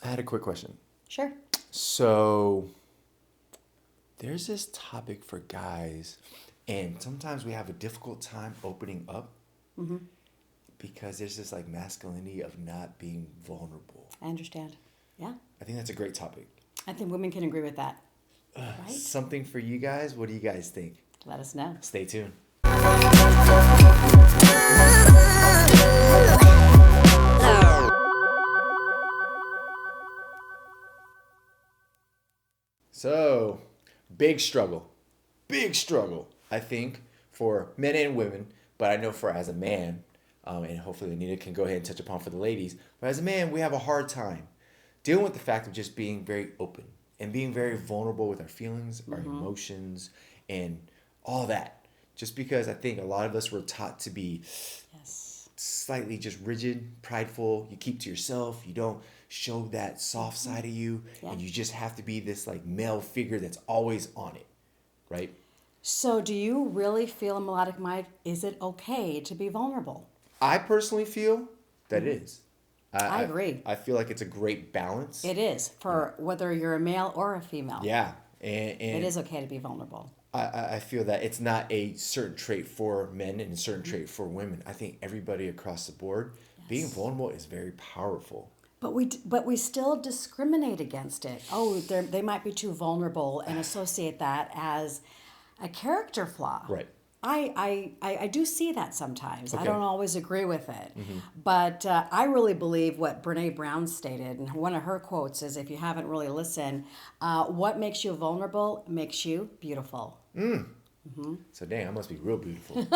I had a quick question. Sure. So there's this topic for guys, and sometimes we have a difficult time opening up because there's this like masculinity of not being vulnerable. I understand. Yeah. I think that's a great topic. I think women can agree with that. Right? Something for you guys. What do you guys think? Let us know. Stay tuned. So, big struggle, I think, for men and women, but I know for as a man, and hopefully Anita can go ahead and touch upon for the ladies, but as a man, we have a hard time dealing with the fact of just being very open and being very vulnerable with our feelings, our emotions, and all that. Just because I think a lot of us were taught to be Yes. slightly just rigid, prideful. You keep to yourself. You don't show that soft side of you, Yeah. and you just have to be this like male figure that's always on it, right? So, do you really feel, Melodic Mike, is it okay to be vulnerable? I personally feel that it is. I agree. I feel like it's a great balance. It is for whether you're a male or a female. Yeah, and It is okay to be vulnerable. I feel that it's not a certain trait for men and a certain trait for women. I think everybody across the board, being Yes. vulnerable is very powerful. But we still discriminate against it. Oh, they might be too vulnerable and associate that as a character flaw. Right. I do see that sometimes. I Okay. don't always agree with it. But I really believe what Brene Brown stated, and one of her quotes is, if you haven't really listened, what makes you vulnerable makes you beautiful. So dang, I must be real beautiful.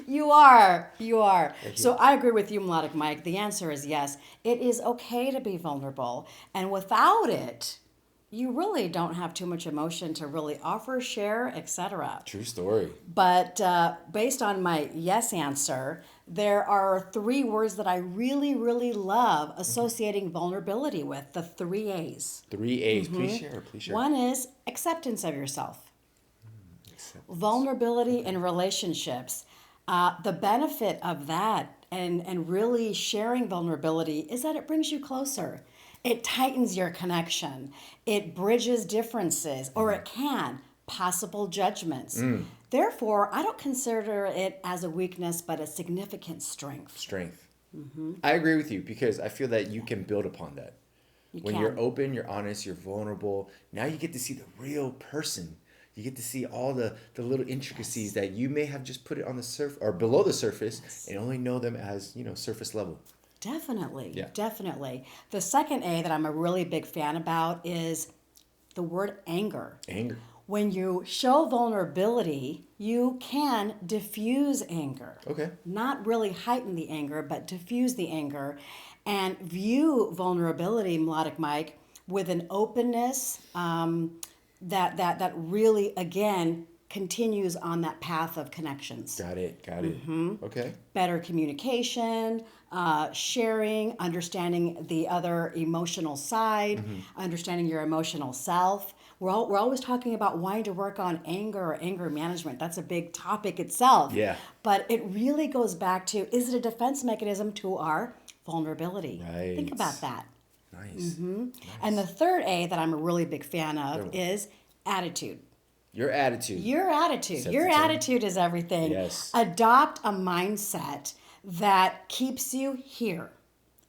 You are. You are. So I agree with you, Melodic Mike. The answer is yes. It is okay to be vulnerable. And without it, you really don't have too much emotion to really offer, share, etc. True story. But based on my yes answer, there are three words that I really, really love associating vulnerability with, the three A's. 3 A's. Please share. Please share. One is acceptance of yourself. Acceptance. Vulnerability in relationships. The benefit of that and really sharing vulnerability is that it brings you closer. It tightens your connection. It bridges differences, or it can, possible judgments. Therefore, I don't consider it as a weakness, but a significant strength. Strength. I agree with you because I feel that you can build upon that. When you're can. open, you're honest, you're vulnerable, now you get to see the real person. You get to see all the little intricacies that you may have just put it on the surface or below the surface and only know them as, surface level. Definitely, Yeah. definitely. The second A that I'm a really big fan about is the word anger. Anger. When you show vulnerability, you can diffuse anger. Okay. Not really heighten the anger, but diffuse the anger and view vulnerability, Melodic Mike, with an openness that really, again, continues on that path of connections. Got it. Got it. Okay. Better communication, sharing, understanding the other emotional side, understanding your emotional self. We're always talking about wanting to work on anger or anger management. That's a big topic itself. Yeah. But it really goes back to, is it a defense mechanism to our vulnerability? Right. Think about that. Nice. And the third A that I'm a really big fan of Good. is attitude. Your attitude. Your attitude. Set Your the tone. attitude is everything. Yes. Adopt a mindset that keeps you here.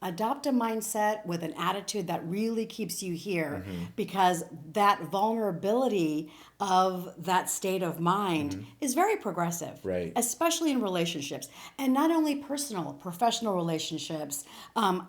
Adopt a mindset with an attitude that really keeps you here because that vulnerability of that state of mind is very progressive, Right. especially in relationships. And not only personal, professional relationships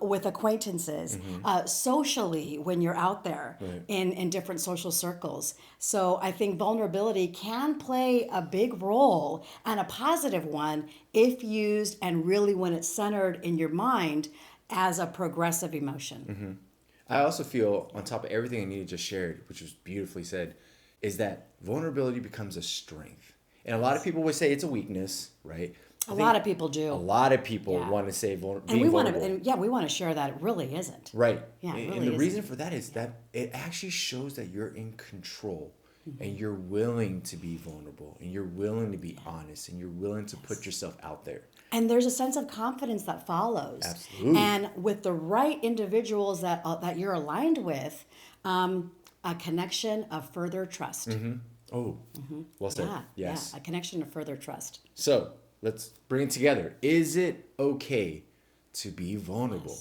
with acquaintances, socially when you're out there Right. in different social circles. So I think vulnerability can play a big role and a positive one if used and really when it's centered in your mind as a progressive emotion. I also feel, on top of everything Anita just shared, which was beautifully said, is that vulnerability becomes a strength. And a lot of people would say it's a weakness, right? A lot of people do. A lot of people Yeah. want to say And being we want vulnerable. to, we want to share that it really isn't. Right. Yeah, it And really the isn't. reason for that is that it actually shows that you're in control. and you're willing to be vulnerable, and you're willing to be honest, and you're willing to put yourself out there. And there's a sense of confidence that follows. Absolutely. And with the right individuals that you're aligned with, a connection of further trust. Oh, well said. Yeah, Yes. yeah, a connection of further trust. So let's bring it together. Is it okay to be vulnerable?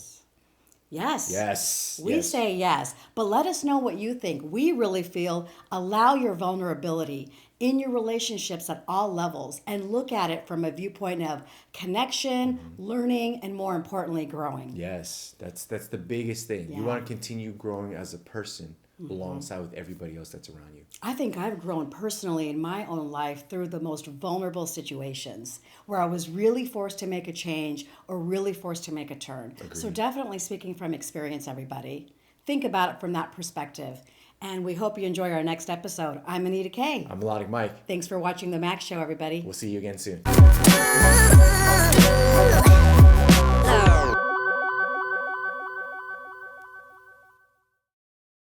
Yes. Yes. We yes. say yes, but let us know what you think. We really feel allow your vulnerability in your relationships at all levels and look at it from a viewpoint of connection, learning, and more importantly, growing. Yes, that's the biggest thing. You Yeah. want to continue growing as a person alongside with everybody else that's around you. I think I've grown personally in my own life through the most vulnerable situations where I was really forced to make a change or really forced to make a turn. So definitely speaking from experience, everybody. Think about it from that perspective. And we hope you enjoy our next episode. I'm Anita K. I'm MelodicMic. Thanks for watching The Max Show, everybody. We'll see you again soon.